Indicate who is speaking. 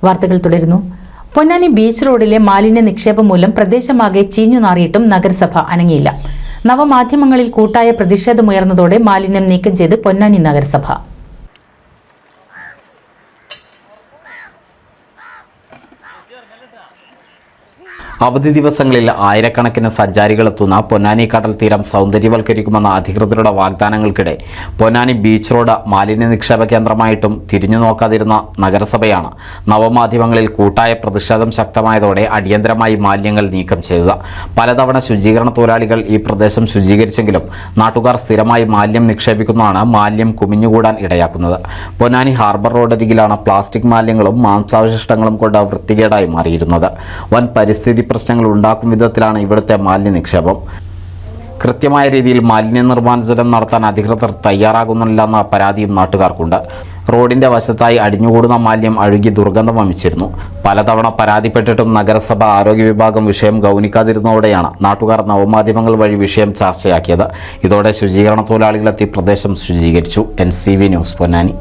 Speaker 1: വാർത്തകൾ തുടരുന്നു. പൊന്നാനി ബീച്ച് റോഡിലെ മാലിന്യ നിക്ഷേപം മൂലം പ്രദേശമാകെ ചീഞ്ഞുനാറിയിട്ടും നഗരസഭ അനങ്ങിയില്ല. നവമാധ്യമങ്ങളിൽ കൂട്ടായ പ്രതിഷേധമുയർന്നതോടെ മാലിന്യം നീക്കം ചെയ്ത് പൊന്നാനി നഗരസഭ.
Speaker 2: അവധി ദിവസങ്ങളിൽ ആയിരക്കണക്കിന് സഞ്ചാരികളെത്തുന്ന പൊന്നാനി കടൽ തീരം സൗന്ദര്യവൽക്കരിക്കുമെന്ന അധികൃതരുടെ വാഗ്ദാനങ്ങൾക്കിടെ പൊന്നാനി ബീച്ച് റോഡ് മാലിന്യ നിക്ഷേപ കേന്ദ്രമായിട്ടും തിരിഞ്ഞു നോക്കാതിരുന്ന നഗരസഭയാണ് നവമാധ്യമങ്ങളിൽ കൂട്ടായ പ്രതിഷേധം ശക്തമായതോടെ അടിയന്തരമായി മാലിന്യങ്ങൾ നീക്കം ചെയ്തത്. പലതവണ ശുചീകരണ തൊഴിലാളികൾ ഈ പ്രദേശം ശുചീകരിച്ചെങ്കിലും നാട്ടുകാർ സ്ഥിരമായി മാലിന്യം നിക്ഷേപിക്കുന്നതാണ് മാലിന്യം കുമിഞ്ഞുകൂടാൻ ഇടയാക്കുന്നത്. പൊന്നാനി ഹാർബർ റോഡരികിലാണ് പ്ലാസ്റ്റിക് മാലിന്യങ്ങളും മാംസാവശിഷ്ടങ്ങളും കൊണ്ട് വൃത്തികേടായി മാറിയിരുന്നത്. വൻ പരിസ്ഥിതി പ്രശ്നങ്ങൾ ഉണ്ടാക്കും വിധത്തിലാണ് ഇവിടുത്തെ മാലിന്യ നിക്ഷേപം. കൃത്യമായ രീതിയിൽ മാലിന്യ നിർമ്മാർജ്ജനം നടത്താൻ അധികൃതർ തയ്യാറാകുന്നില്ലെന്ന പരാതിയും നാട്ടുകാർക്കുണ്ട്. റോഡിന്റെ വശത്തായി അടിഞ്ഞുകൂടുന്ന മാലിന്യം അഴുകി ദുർഗന്ധം വമിച്ചിരുന്നു. പലതവണ പരാതിപ്പെട്ടിട്ടും നഗരസഭ ആരോഗ്യ വിഭാഗം വിഷയം ഗൗനിക്കാതിരുന്നതോടെയാണ് നാട്ടുകാർ നവമാധ്യമങ്ങൾ വഴി വിഷയം ചർച്ചയാക്കിയത്. ഇതോടെ ശുചീകരണ തൊഴിലാളികളെത്തി പ്രദേശം ശുചീകരിച്ചു. NCV news Ponnani.